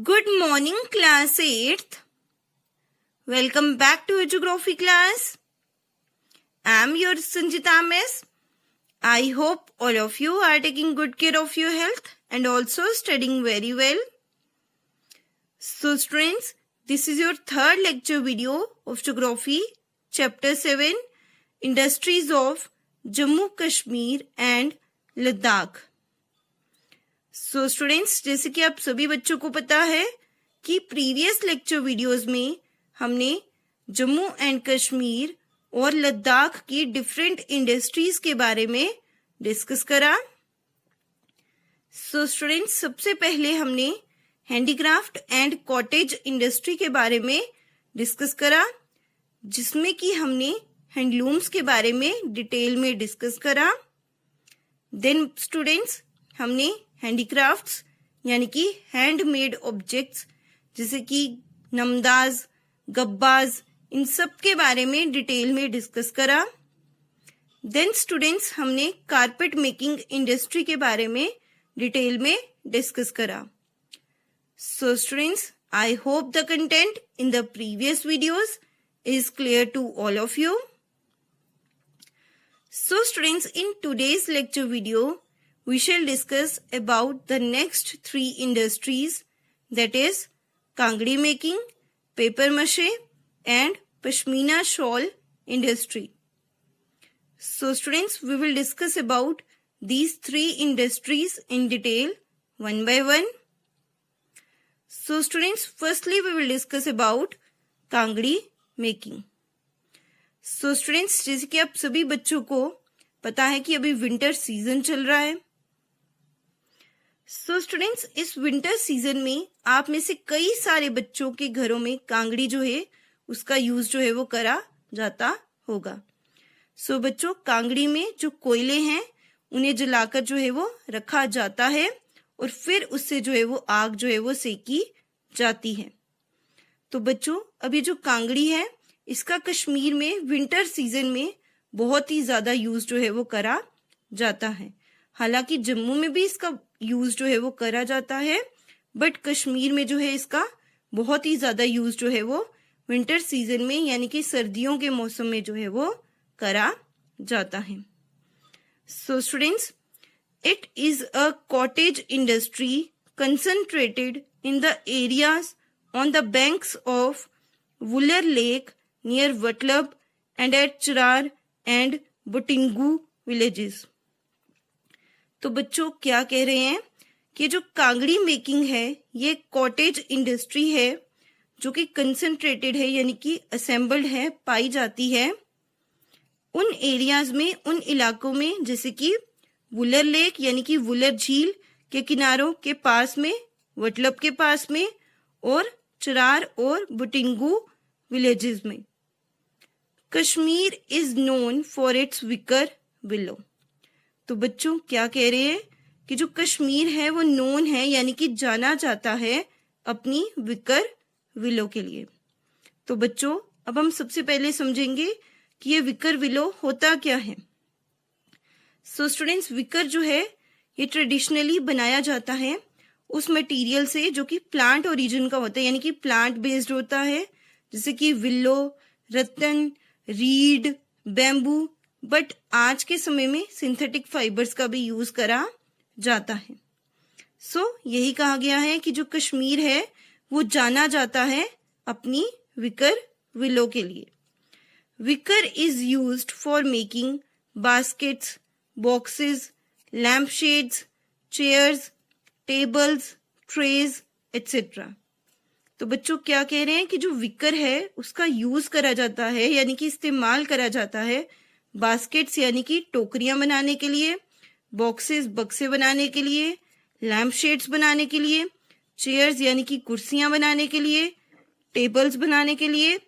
Good morning, class 8th. Welcome back to Geography class. I am your Sanjita Miss. I hope all of you are taking good care of your health and also studying very well. So students, this is your third lecture video of Geography, Chapter 7, Industries of Jammu Kashmir and Ladakh. So students, जैसे कि आप सभी बच्चों को पता है कि previous lecture videos में हमने जम्मू एंड कश्मीर और लद्दाख की डिफरेंट इंडस्ट्रीज के बारे में डिस्कस करा। सो स्टूडेंट्स, सबसे पहले हमने हैंडीक्राफ्ट एंड कॉटेज इंडस्ट्री के बारे में डिस्कस करा, जिसमें कि हमने हैंडलूम्स के बारे में डिटेल में डिस्कस करा। देन स्टूडेंट्स, हमने हैंडीक्राफ्ट्स यानी कि हैंडमेड ऑब्जेक्ट्स जैसे कि नमदाज, गब्बाज, इन सब के बारे में डिटेल में डिस्कस करा। देन स्टूडेंट्स, हमने कारपेट मेकिंग इंडस्ट्री के बारे में डिटेल में डिस्कस करा। So students, I hope the content in the previous videos is clear to all of you. So students, in today's lecture video we shall discuss about the next three industries, that is kangdi making, paper mache and pashmina shawl industry. So students, we will discuss about these three industries in detail one by one. So students, firstly we will discuss about kangdi making. So students, जैसे कि आप सभी बच्चों को पता है कि अभी विंटर सीजन चल रहा है। सो स्टूडेंट्स, इस विंटर सीजन में आप में से कई सारे बच्चों के घरों में कांगड़ी जो है उसका यूज जो है वो करा जाता होगा। सो बच्चों, कांगड़ी में जो कोयले हैं उन्हें जलाकर जो है वो रखा जाता है और फिर उससे जो है वो आग जो है वो सेकी जाती है। तो बच्चों, अभी जो कांगड़ी है इसका कश्मीर में विंटर सीजन में बहुत ही ज्यादा यूज जो है वो करा जाता है। हालांकि जम्मू में भी इसका यूज जो है वो करा जाता है, बट कश्मीर में जो है इसका बहुत ही ज्यादा यूज जो है वो विंटर सीजन में यानी कि सर्दियों के मौसम में जो है वो करा जाता है। So students, it is a cottage industry concentrated in the areas on the banks of Wular lake near Watlab and at Charar and Butingu villages. तो बच्चों, क्या कह रहे हैं कि जो कांगड़ी मेकिंग है ये कॉटेज इंडस्ट्री है जो कि कंसंट्रेटेड है यानी कि असेंबल्ड है, पाई जाती है उन एरियाज में, उन इलाकों में जैसे कि वुलर लेक यानी कि वुलर झील के किनारों के पास में, वटलब के पास में और चरार और बुटिंगू विलेजेस में। Kashmir is known for its wicker willow. तो बच्चों, क्या कह रहे हैं कि जो कश्मीर है वो नोन है यानी कि जाना जाता है अपनी विकर विलो के लिए। तो बच्चों, अब हम सबसे पहले समझेंगे कि ये विकर विलो होता क्या है। सो स्टूडेंट्स, विकर जो है ये ट्रेडिशनली बनाया जाता है उस मटेरियल से जो कि प्लांट ओरिजिन का होता है यानी कि प्लांट बेस्ड होता है, जैसे कि willow, Ratan, read, bamboo, but आज के समय में सिंथेटिक फाइबर्स का भी यूज करा जाता है। सो यही कहा गया है कि जो कश्मीर है वो जाना जाता है अपनी विकर विलो के लिए। Wicker is used for making baskets, boxes, lamp shades, chairs, tables, trays etcetera. तो बच्चों, क्या कह रहे हैं कि जो विकर है उसका यूज करा जाता है यानी कि इस्तेमाल करा जाता है बास्केट्स यानी कि टोकरियां बनाने के लिए, बॉक्सेस बक्से बनाने के लिए, लैम्प शेड्स बनाने के लिए, चेयर्स यानी कि कुर्सियां बनाने के लिए, टेबल्स बनाने के लिए,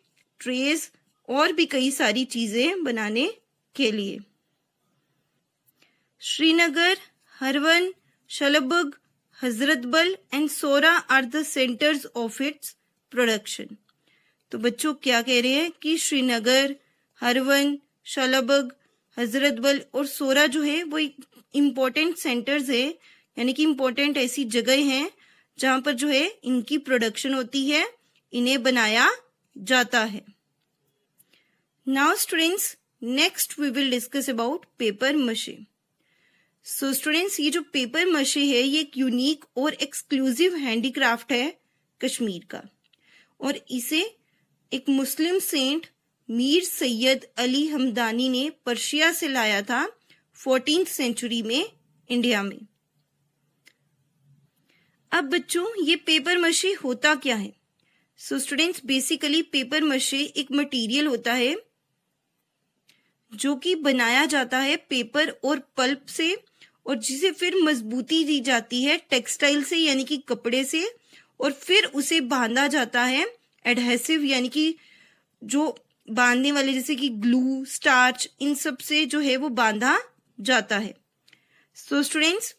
ट्रेस और भी कई सारी चीजें बनाने के लिए। Srinagar, Harwan, Shalbug, Hazratbal and Soura are the centres of its production. तो बच्चों, क्या कह रहे हैं कि श्रीनगर, हरवन, शलबग, हजरतबल और सोरा जो है वो इम्पोर्टेंट सेंटर्स है यानी कि इम्पोर्टेंट ऐसी जगह हैं जहां पर जो है इनकी प्रोडक्शन होती है, इन्हें बनाया जाता है। Now students, next we will discuss about paper mache. So students, ये जो पेपर मशे है ये एक यूनिक और एक्सक्लूसिव हैंडीक्राफ्ट है कश्मीर का, और इसे एक मुस्लिम सेंट मीर सैयद अली हमदानी ने पर्शिया से लाया था 14th सेंचुरी में इंडिया में। अब बच्चों, ये पेपर मशे होता क्या है? सो स्टूडेंट्स, बेसिकली पेपर मशे एक मटेरियल होता है जो कि बनाया जाता है पेपर और पल्प से, और जिसे फिर मजबूती दी जाती है टेक्सटाइल से यानी कि कपड़े से, और फिर उसे बांधा जाता है एडहेसिव यानी कि जो बांधने वाले जैसे कि ग्लू, स्टार्च, इन सब से जो है वो बांधा जाता है। So students,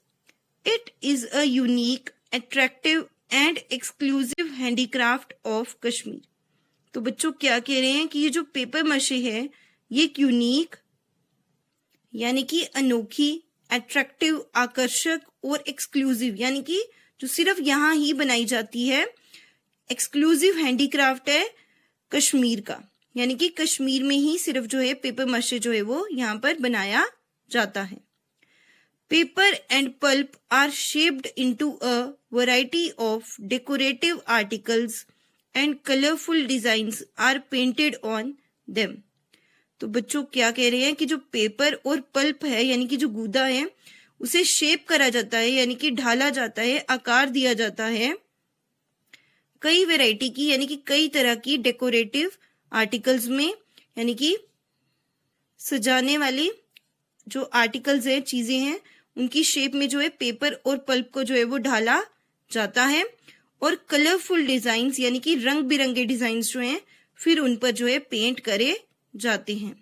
it is a unique, attractive and exclusive handicraft of Kashmir. तो बच्चों क्या कह रहे हैं कि ये जो पेपर मशे है ये एक यूनिक यानी कि अनोखी, अट्रैक्टिव, आकर्षक और एक्सक्लूसिव यानी कि जो सिर्फ यहाँ ही बनाई जाती है, एक्सक्लूसिव हैंडीक्राफ्ट है कश्मीर का, यानी कि कश्मीर में ही सिर्फ जो है पेपर मशे जो है वो यहाँ पर बनाया जाता है। Paper and pulp are shaped into a variety of decorative articles and colourful designs are painted on them. तो बच्चों क्या कह रहे हैं कि जो पेपर और पल्प है यानी कि जो गूदा है उसे शेप करा जाता है यानी कि ढाला जाता है, आकार दिया जाता है कई वैरायटी की यानी कि कई तरह की डेकोरेटिव आर्टिकल्स में, यानी कि सजाने वाली जो आर्टिकल्स हैं, चीजें हैं, उनकी शेप में जो है पेपर और पल्प को जो है वो ढाला जाता है, और कलरफुल डिजाइन्स यानी कि रंग बिरंगे डिजाइन्स जो हैं फिर उन पर जो है पेंट करे जाते हैं।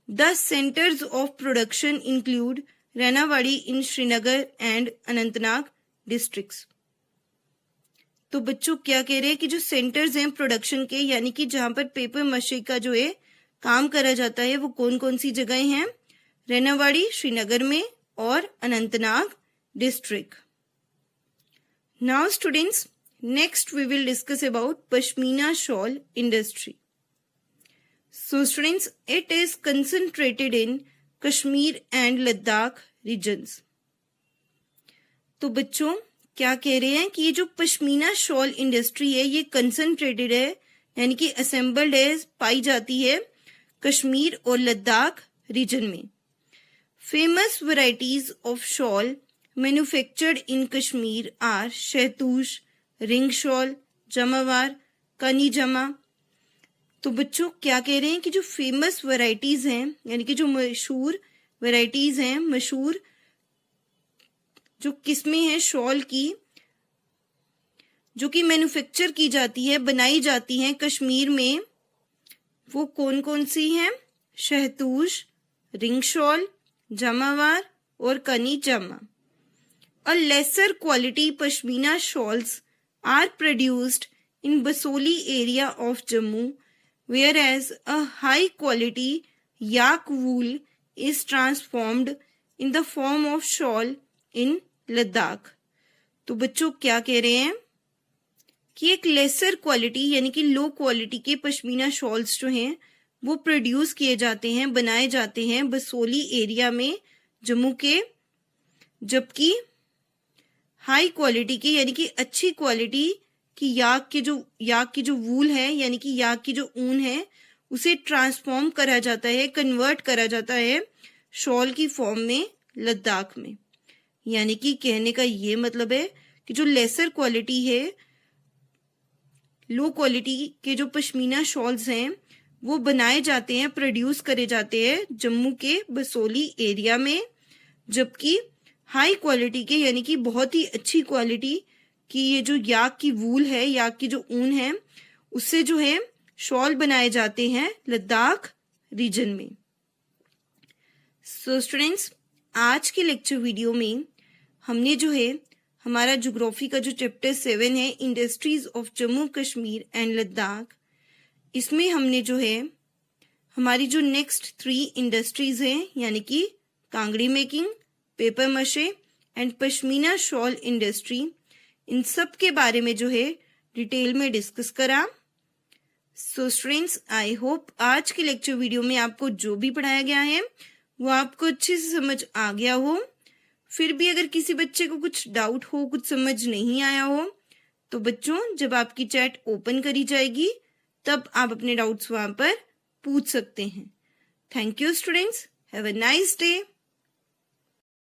The centres of production include Rainawari in Srinagar and Anantnag districts. तो बच्चों क्या कह रहे हैं कि जो सेंटर्स हैं प्रोडक्शन के यानी कि जहां पर पेपर मशे का जो है काम करा जाता है वो कौन कौन सी जगह हैं? रैनावाड़ी श्रीनगर में और Anantnag district. Now students, next we will discuss about pashmina shawl industry. So students, it is concentrated in Kashmir and Ladakh regions. तो बच्चों क्या कह रहे हैं कि ये जो पश्मीना शॉल इंडस्ट्री है ये कंसंट्रेटेड है यानी कि असेंबल्ड है, पाई जाती है कश्मीर और लद्दाख रीजन में। Famous varieties of shawl manufactured in Kashmir are shahtoosh, ring shawl, jamawar, kani जमा। तो बच्चों क्या कह रहे हैं कि जो फेमस वैरायटीज हैं यानी कि जो मशहूर वैरायटीज हैं, मशहूर जो किस्में हैं शॉल की जो कि मैन्युफैक्चर की जाती है, बनाई जाती हैं कश्मीर में, वो कौन कौन सी हैं? शहतूश, रिंग शॉल, जमावार और कनी जमा। A lesser quality pashmina shawls are produced in Basoli area of Jammu, whereas a high quality yak wool is transformed in the form of shawl in Ladakh। तो बच्चों क्या कह रहे हैं कि एक लेसर क्वालिटी यानी कि लो क्वालिटी के पश्मीना शॉल्स जो हैं वो प्रोड्यूस किए जाते हैं, बनाए जाते हैं बसोली एरिया में जम्मू के, जबकि हाई क्वालिटी के यानी कि अच्छी क्वालिटी की याक की जो वूल है यानी कि याक की जो ऊन है उसे ट्रांसफॉर्म करा जाता है, कन्वर्ट करा जाता है शॉल की फॉर्म में लद्दाख में। यानी कि कहने का ये मतलब है कि जो लेसर क्वालिटी है, लो क्वालिटी के जो पश्मीना शॉल्स हैं वो बनाए जाते हैं, प्रोड्यूस करे जाते हैं जम्मू के बसोली एरिया में, जबकि हाई क्वालिटी के यानी कि बहुत ही अच्छी क्वालिटी की ये जो याक की वूल है, याक की जो ऊन है, उससे जो है शॉल बनाए जाते हैं लद्दाख रीजन में। सो स्टूडेंट्स, आज के लेक्चर वीडियो में हमने जो है हमारा ज्योग्राफी का जो चैप्टर 7 है industries of Jammu Kashmir and Ladakh, इसमें हमने जो है हमारी जो नेक्स्ट 3 इंडस्ट्रीज हैं यानी कि kangri making, paper mache and pashmina shawl industry, इन सब के बारे में जो है डिटेल में डिस्कस करा। सो स्टूडेंट्स, आई होप आज के लेक्चर वीडियो में आपको जो भी पढ़ाया गया है वो आपको अच्छे से समझ आ गया हो। फिर भी अगर किसी बच्चे को कुछ डाउट हो, कुछ समझ नहीं आया हो, तो बच्चों जब आपकी चैट ओपन करी जाएगी तब आप अपने डाउट्स वहां पर पूछ सकते हैं। Thank you students, have a nice day.